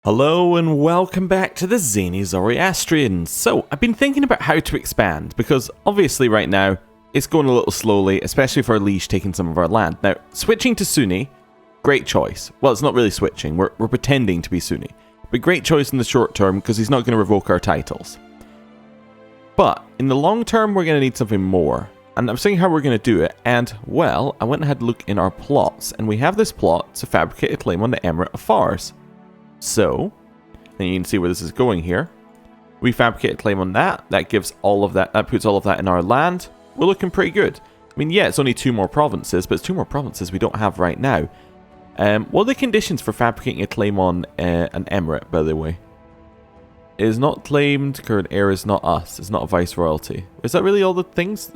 Hello and welcome back to the Zany Zoroastrians. So, I've been thinking about how to expand, because obviously right now, it's going a little slowly, especially for our liege taking some of our land. Now, switching to Sunni, great choice. Well, it's not really switching, we're pretending to be Sunni. But great choice in the short term, because he's not going to revoke our titles. But, in the long term, we're going to need something more. And I'm seeing how we're going to do it, and, well, I went and had a look in our plots, and we have this plot to fabricate a claim on the Emirate of Fars. So, and you can see where this is going here. We fabricate a claim on that. That gives all of that, puts all of that in our land. We're looking pretty good. I mean, yeah, it's only 2 more provinces, but it's 2 more provinces we don't have right now. What are the conditions for fabricating a claim on an emirate, by the way? It is not claimed, current heir is not us. It's not a vice royalty. Is that really all the things?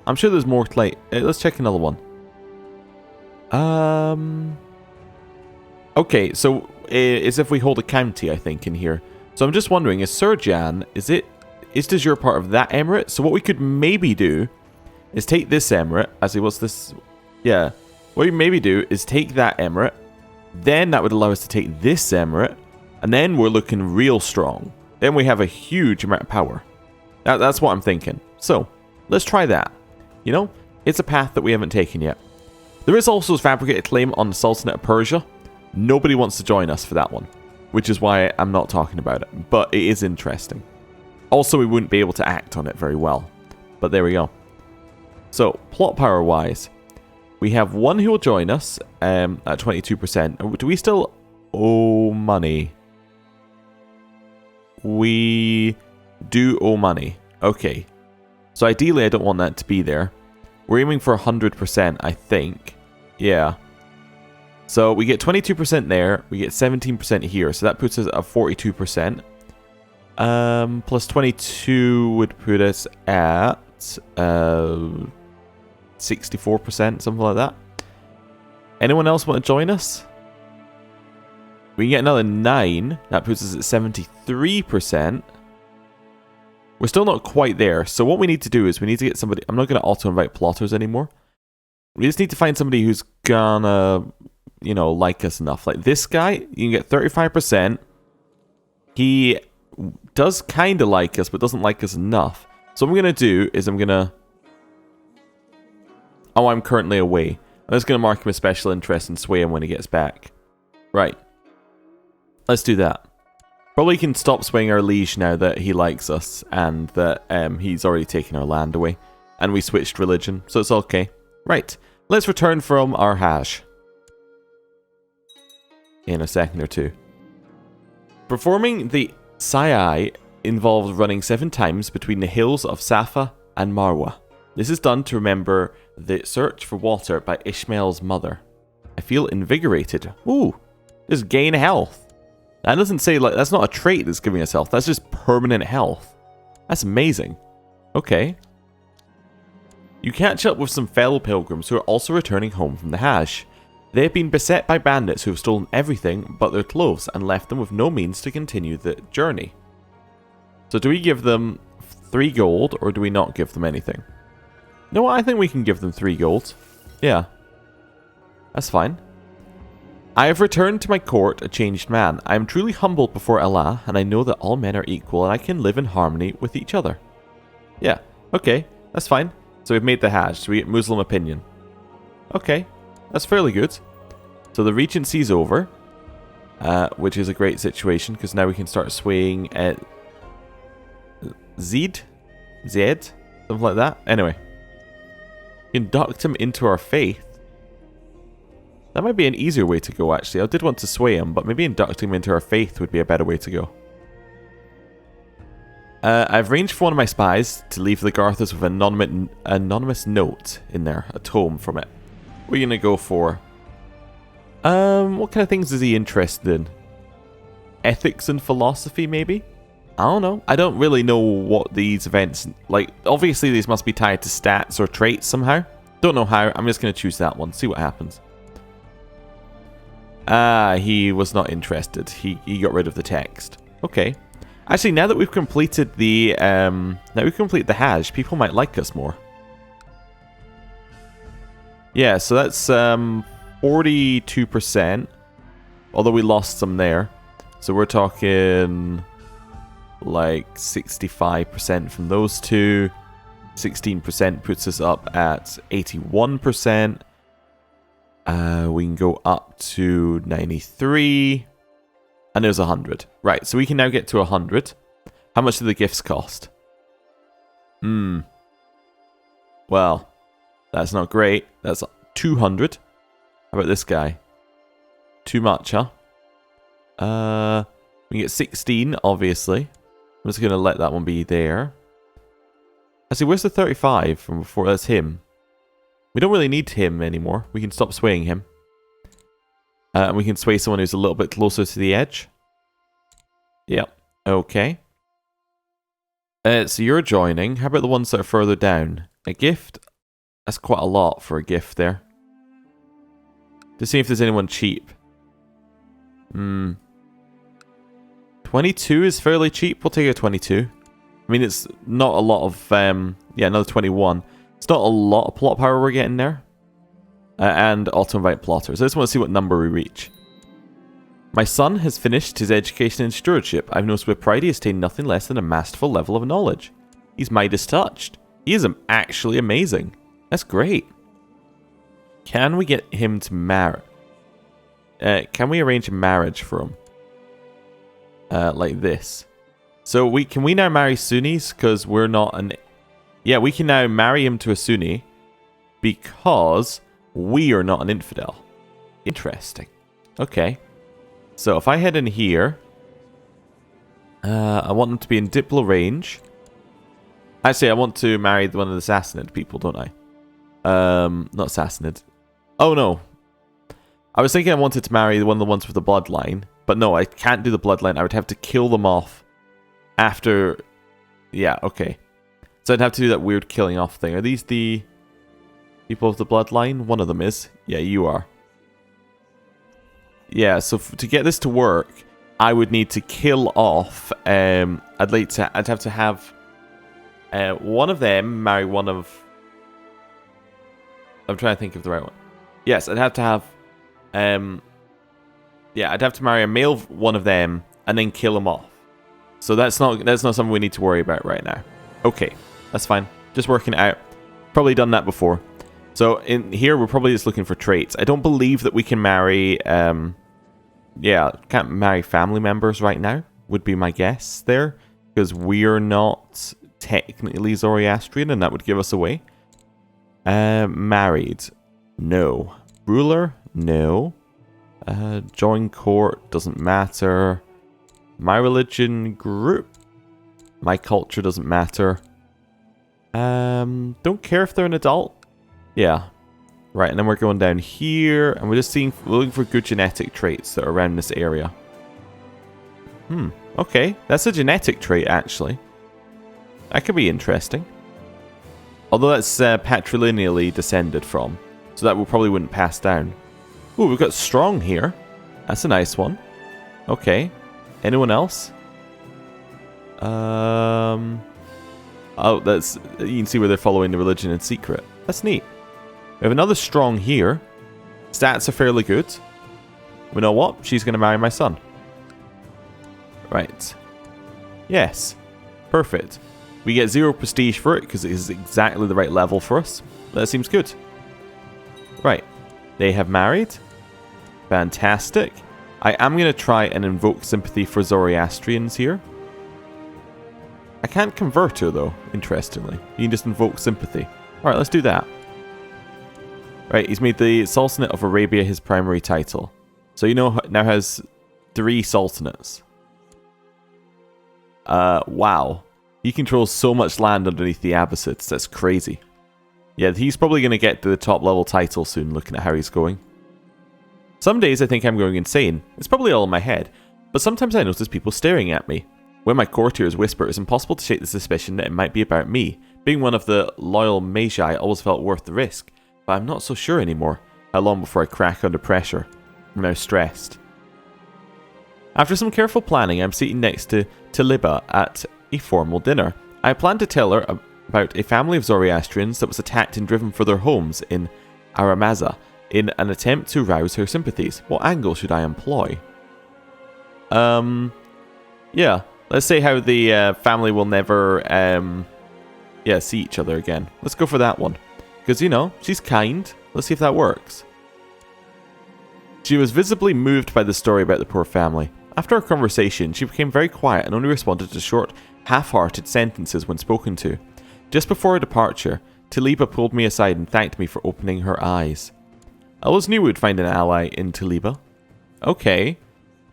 I'm sure there's more claim. Let's check another one. Okay, so is if we hold a county, I think, in here. So I'm just wondering, is Surjan, is this your part of that emirate? So what we could maybe do is take this emirate, as it was this, yeah. What we maybe do is take that emirate, then that would allow us to take this emirate, and then we're looking real strong. Then we have a huge amount of power. That's what I'm thinking. So, let's try that. You know, it's a path that we haven't taken yet. There is also a fabricated claim on the Sultanate of Persia. Nobody wants to join us for that one, which is why I'm not talking about it, but it is interesting. Also, we wouldn't be able to act on it very well, but there we go. So, plot power wise, we have one who will join us at 22%. Do we still owe money? We do owe money. Okay. So ideally, I don't want that to be there. We're aiming for 100%, I think. Yeah. So we get 22% there, we get 17% here, so that puts us at 42%. Plus 22 would put us at 64%, something like that. Anyone else want to join us? We can get another 9, that puts us at 73%. We're still not quite there, so what we need to do is we need to get somebody. I'm not going to auto-invite plotters anymore. We just need to find somebody who's gonna, you know, like us enough. Like this guy, you can get 35%. He does kind of like us, but doesn't like us enough. So what I'm going to do is I'm going to... Oh, I'm currently away. I'm just going to mark him a special interest and sway him when he gets back. Right. Let's do that. Probably can stop swaying our liege now that he likes us and that he's already taken our land away. And we switched religion, so it's okay. Right. Let's return from our Hajj. In a second or two. Performing the Sa'i involves running 7 times between the hills of Safa and Marwa. This is done to remember the search for water by Ishmael's mother. I feel invigorated. Ooh, just gain health. That doesn't say, like, that's not a trait that's giving us health. That's just permanent health. That's amazing. Okay. You catch up with some fellow pilgrims who are also returning home from the Hajj. They have been beset by bandits who have stolen everything but their clothes and left them with no means to continue the journey. So do we give them 3 gold or do we not give them anything? No, I think we can give them 3 gold. Yeah. That's fine. I have returned to my court a changed man. I am truly humbled before Allah, and I know that all men are equal and I can live in harmony with each other. Yeah, okay, that's fine. So we've made the Hajj, so we get Muslim opinion. Okay, that's fairly good. So the regency's over, which is a great situation, because now we can start swaying at Zed, something like that. Anyway, induct him into our faith. That might be an easier way to go, actually. I did want to sway him, but maybe inducting him into our faith would be a better way to go. I've arranged for one of my spies to leave the Garthers with an anonymous note in there, a tome from it. What are you going to go for? What kind of things is he interested in? Ethics and philosophy, maybe? I don't know. I don't really know what these events... Like, obviously these must be tied to stats or traits somehow. Don't know how. I'm just going to choose that one. See what happens. He was not interested. He got rid of the text. Okay. Actually, now that we've completed the Hajj, people might like us more. Yeah, so that's 42%. Although we lost some there. So we're talking like 65% from those two. 16% puts us up at 81%. We can go up to 93. And there's 100. Right, so we can now get to 100. How much do the gifts cost? Well, that's not great. That's 200. How about this guy? Too much, huh? We get 16, obviously. I'm just going to let that one be there. Actually, where's the 35 from before? That's him. We don't really need him anymore. We can stop swaying him. And we can sway someone who's a little bit closer to the edge. Yep. Okay. So you're joining. How about the ones that are further down? A gift? That's quite a lot for a gift there. To see if there's anyone cheap. 22 is fairly cheap. We'll take a 22. I mean, it's not a lot of... yeah, another 21. It's not a lot of plot power we're getting there. And auto-invite plotters. I just want to see what number we reach. My son has finished his education in stewardship. I've noticed with pride he has attained nothing less than a masterful level of knowledge. He's Midas touched. He is actually amazing. That's great. Can we get him to marry? Can we arrange a marriage for him? Like this. So can we now marry Sunnis? Because we're not an... Yeah, we can now marry him to a Sunni. Because we are not an infidel. Interesting. Okay. So if I head in here... I want them to be in Diplo range. Actually, I want to marry one of the Sassanid people, don't I? Not Sassanid. Oh, no. I was thinking I wanted to marry one of the ones with the bloodline. But no, I can't do the bloodline. I would have to kill them off after... Yeah, okay. So I'd have to do that weird killing off thing. Are these the people of the bloodline? One of them is. Yeah, you are. Yeah, so to get this to work, I would need to kill off... I'd have to have one of them marry one of... I'm trying to think of the right one. Yes, I'd have to have... yeah, I'd have to marry a male one of them and then kill him off. So that's not something we need to worry about right now. Okay, that's fine. Just working it out. Probably done that before. So in here, we're probably just looking for traits. I don't believe that we can marry... yeah, can't marry family members right now, would be my guess there. Because we're not technically Zoroastrian, and that would give us away. Married. No. Ruler? No. Join court, doesn't matter. My religion group. My culture doesn't matter. Don't care if they're an adult. Yeah. Right, and then we're going down here, and we're just looking for good genetic traits that are around this area. Okay. That's a genetic trait, actually. That could be interesting. Although that's patrilineally descended from. So that probably wouldn't pass down. Ooh, we've got strong here. That's a nice one. Okay. Anyone else? Oh, that's... You can see where they're following the religion in secret. That's neat. We have another strong here. Stats are fairly good. We know what? She's going to marry my son. Right. Yes. Perfect. We get 0 prestige for it because it is exactly the right level for us. That seems good. Right. They have married. Fantastic. I am going to try and invoke sympathy for Zoroastrians here. I can't convert her though, interestingly. You can just invoke sympathy. Alright, let's do that. Right, he's made the Sultanate of Arabia his primary title. So you know now has 3 sultanates. Wow. He controls so much land underneath the Abbasids. That's crazy. Yeah, he's probably going to get to the top level title soon, looking at how he's going. Some days I think I'm going insane. It's probably all in my head. But sometimes I notice people staring at me. When my courtiers whisper, it's impossible to shake the suspicion that it might be about me. Being one of the loyal Magi always felt worth the risk. But I'm not so sure anymore. How long before I crack under pressure? I'm now stressed. After some careful planning, I'm sitting next to Taliba at a formal dinner. I plan to tell her about a family of Zoroastrians that was attacked and driven for their homes in Aramaza in an attempt to rouse her sympathies. What angle should I employ? Yeah. Let's say how the family will never, see each other again. Let's go for that one. Because, you know, she's kind. Let's see if that works. She was visibly moved by the story about the poor family. After our conversation, she became very quiet and only responded to short, half-hearted sentences when spoken to. Just before her departure, Taliba pulled me aside and thanked me for opening her eyes. I always knew we'd find an ally in Taliba. Okay,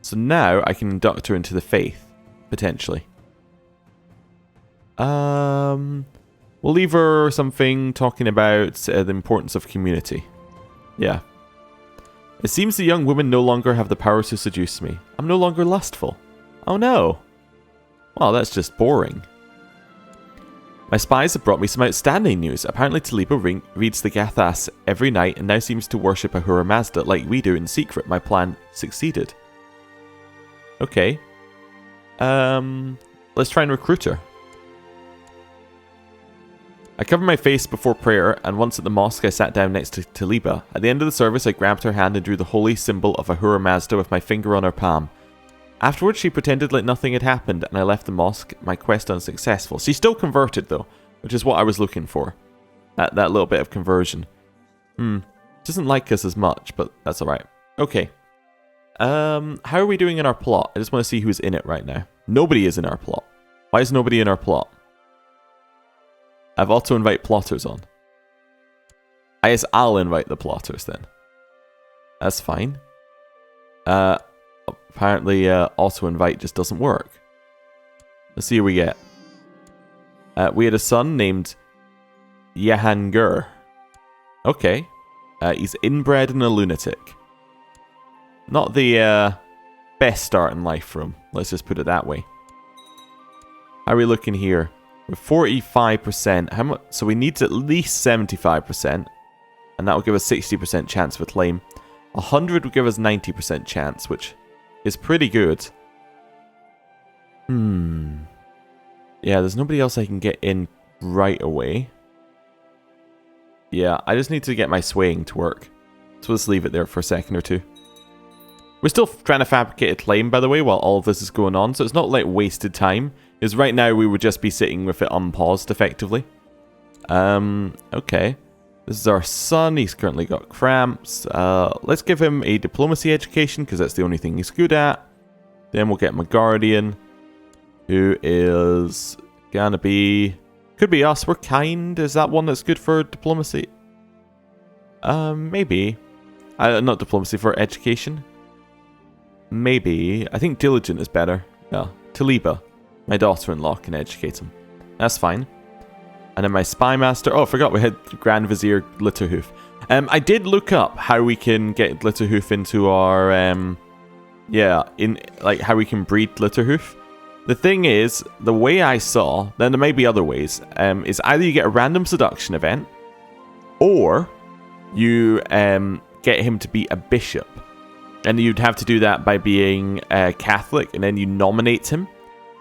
so now I can induct her into the faith, potentially. We'll leave her something talking about the importance of community. Yeah. It seems the young women no longer have the power to seduce me. I'm no longer lustful. Oh no. Well, that's just boring. My spies have brought me some outstanding news. Apparently Taliba reads the Gathas every night and now seems to worship Ahura Mazda like we do in secret. My plan succeeded. Okay. Let's try and recruit her. I covered my face before prayer, and once at the mosque I sat down next to Taliba. At the end of the service I grabbed her hand and drew the holy symbol of Ahura Mazda with my finger on her palm. Afterwards she pretended like nothing had happened, and I left the mosque, my quest unsuccessful. She's still converted though, which is what I was looking for. That little bit of conversion. Doesn't like us as much, but that's alright. Okay. How are we doing in our plot? I just want to see who's in it right now. Nobody is in our plot. Why is nobody in our plot? I've auto invite plotters on. I guess I'll invite the plotters then. That's fine. Apparently auto invite just doesn't work. Let's see who we get. We had a son named Yahangur. Okay. He's inbred and a lunatic. Not the best start in life for him. Let's just put it that way. How are we looking here? We're 45%. How much? So we need at least 75%. And that will give us 60% chance of a claim. 100 would give us 90% chance, which is pretty good. Yeah, there's nobody else I can get in right away. Yeah, I just need to get my swaying to work. So let's leave it there for a second or two. We're still trying to fabricate a claim, by the way, while all of this is going on. So it's not like wasted time. Because right now we would just be sitting with it unpaused, effectively. Okay. This is our son. He's currently got cramps. Let's give him a diplomacy education, because that's the only thing he's good at. Then we'll get him a guardian, who is gonna be... Could be us. We're kind. Is that one that's good for diplomacy? Maybe. Not diplomacy, for education. Maybe. I think diligent is better. Yeah. Taliba. My daughter-in-law can educate him. That's fine. And then my spy master... Oh, I forgot we had Grand Vizier Glitterhoof. I did look up how we can get Glitterhoof into our... how we can breed Glitterhoof. The thing is, the way I saw... Then there may be other ways. Is either you get a random seduction event, or you get him to be a bishop. And you'd have to do that by being Catholic, and then you nominate him.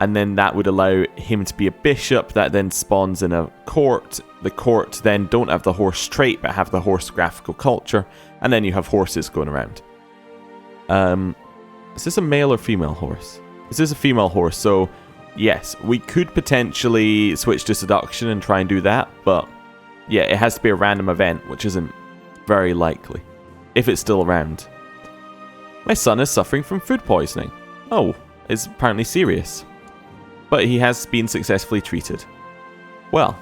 And then that would allow him to be a bishop. That then spawns in a court. The court then don't have the horse trait, but have the horse graphical culture. And then you have horses going around. Is this a male or female horse? This is a female horse, so yes, we could potentially switch to seduction and try and do that. But yeah, it has to be a random event, which isn't very likely. If it's still around. My son is suffering from food poisoning. Oh, it's apparently serious. But he has been successfully treated. Well,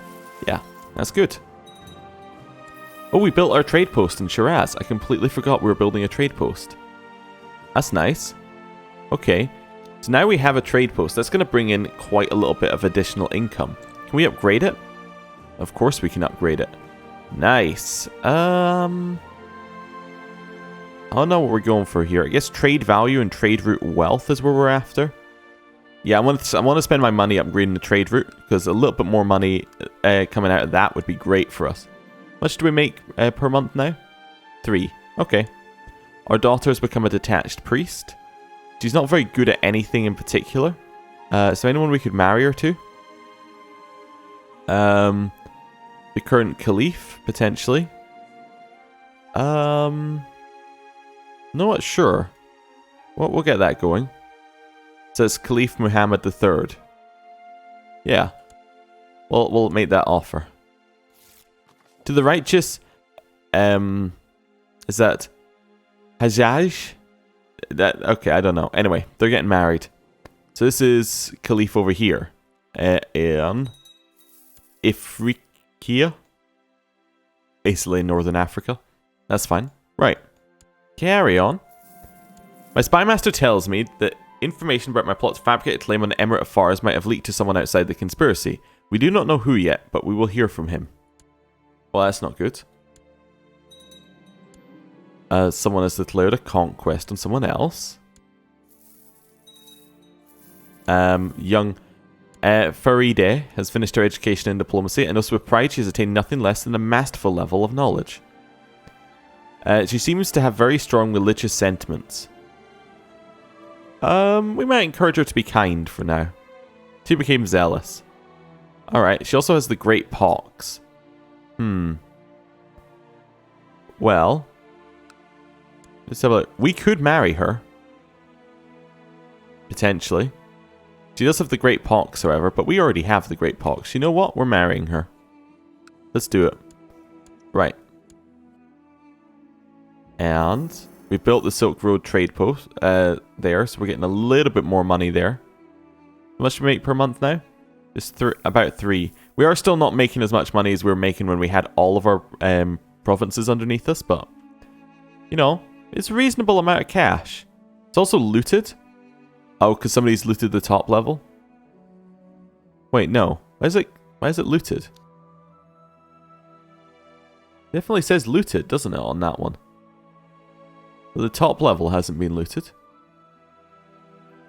yeah, that's good. Oh, we built our trade post in Shiraz. I completely forgot we were building a trade post. That's nice. Okay, so now we have a trade post. That's going to bring in quite a little bit of additional income. Can we upgrade it? Of course we can upgrade it. Nice. I don't know what we're going for here. I guess trade value and trade route wealth is where we're after. Yeah, I want to spend my money upgrading the trade route, because a little bit more money coming out of that would be great for us. How much do we make per month now? 3. Okay. Our daughter has become a detached priest. She's not very good at anything in particular. Is there anyone we could marry her to? The current caliph, potentially. Not sure. We'll get that going. says Caliph Muhammad III. Yeah. Well, we'll make that offer. To the righteous, is that Hajj? Okay, I don't know. Anyway, they're getting married. So this is Caliph over here. In Ifriqiya. Basically Northern Africa. That's fine. Right. Carry on. My spy master tells me that information about my plot's fabricated claim on the Emirate of Fars might have leaked to someone outside the conspiracy. We do not know who yet, but we will hear from him. Well, that's not good. Someone has declared a conquest on someone else. Young Faride has finished her education in diplomacy, and also with pride she has attained nothing less than a masterful level of knowledge. She seems to have very strong religious sentiments. We might encourage her to be kind for now. She became zealous. Alright, she also has the Great Pox. Well, let's have a look. We could marry her. Potentially. She does have the Great Pox, however, but we already have the Great Pox. You know what? We're marrying her. Let's do it. Right. And we built the Silk Road trade post there, so we're getting a little bit more money there. How much do we make per month now? Just about 3. We are still not making as much money as we were making when we had all of our provinces underneath us, but, you know, it's a reasonable amount of cash. It's also looted. Oh, because somebody's looted the top level? Wait, no. Why is it looted? Definitely says looted, doesn't it, on that one? But the top level hasn't been looted.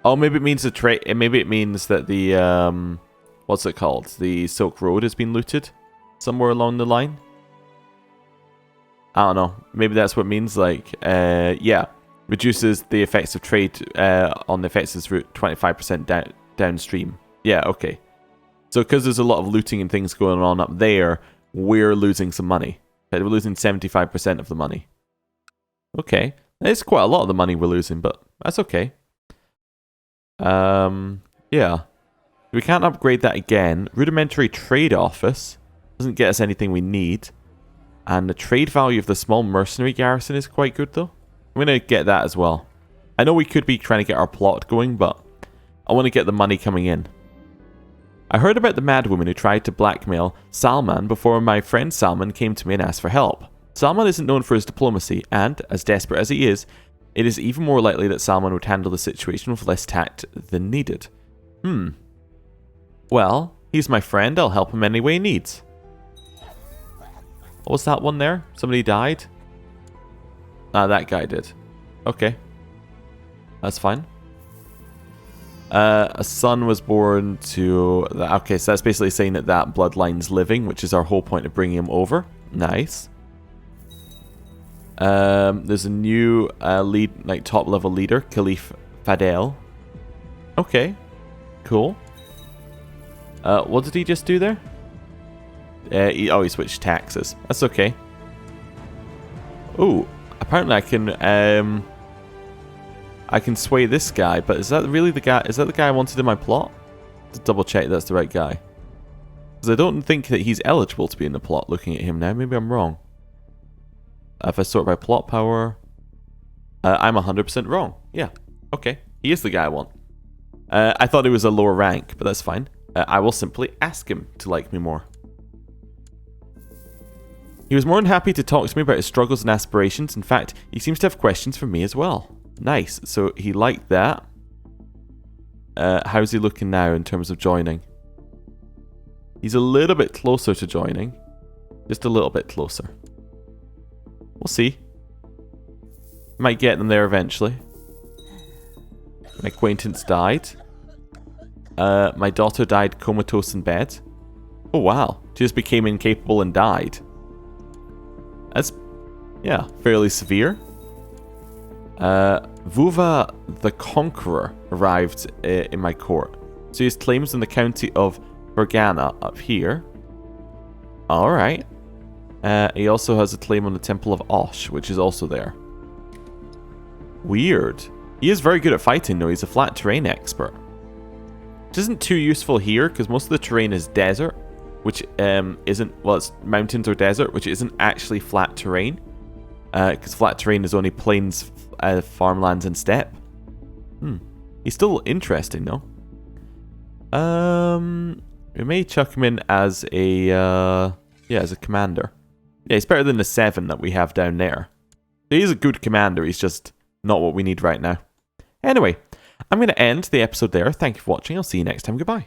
Oh, maybe it means the trade. Maybe it means that the what's it called? The Silk Road has been looted somewhere along the line. I don't know. Maybe that's what it means. Like, yeah, reduces the effects of trade on the effects route 25% downstream. Yeah, okay. So because there's a lot of looting and things going on up there, we're losing some money. But we're losing 75% of the money. Okay. It's quite a lot of the money we're losing, but that's okay. Yeah. We can't upgrade that again. Rudimentary trade office doesn't get us anything we need. And the trade value of the small mercenary garrison is quite good, though. I'm going to get that as well. I know we could be trying to get our plot going, but I want to get the money coming in. I heard about the madwoman who tried to blackmail Salman before my friend Salman came to me and asked for help. Salman isn't known for his diplomacy, and, as desperate as he is, it is even more likely that Salman would handle the situation with less tact than needed. Well, he's my friend, I'll help him any way he needs. What was that one there? Somebody died? Ah, that guy did. Okay. That's fine. A son was born to... Okay, so that's basically saying that that bloodline's living, which is our whole point of bringing him over. Nice. There's a new lead, like top level leader, Caliph Fadel. Okay, cool. What did he just do there? He switched taxes. That's okay. Oh, apparently I can sway this guy, but is that really the guy? Is that the guy I wanted in my plot? To double check that's the right guy. Because I don't think that he's eligible to be in the plot. Looking at him now, maybe I'm wrong. If I sort by plot power, I'm 100% wrong. Yeah, okay. He is the guy I want. I thought he was a lower rank, but that's fine. I will simply ask him to like me more. He was more than happy to talk to me about his struggles and aspirations. In fact, he seems to have questions for me as well. Nice. So he liked that. How's he looking now in terms of joining? He's a little bit closer to joining. Just a little bit closer. We'll see. Might get them there eventually. My acquaintance died. My daughter died comatose in bed. Oh wow. She just became incapable and died. That's, yeah, fairly severe. Vuva the Conqueror arrived in my court. So he has claims in the county of Fergana up here. Alright. He also has a claim on the Temple of Osh, which is also there. Weird. He is very good at fighting though, he's a flat terrain expert. Which isn't too useful here, because most of the terrain is desert, which isn't, well, it's mountains or desert, which isn't actually flat terrain. Because flat terrain is only plains, farmlands, and steppe. He's still interesting though. We may chuck him in as a, as a commander. Yeah, he's better than the 7 that we have down there. He's a good commander, he's just not what we need right now. Anyway, I'm going to end the episode there. Thank you for watching. I'll see you next time. Goodbye.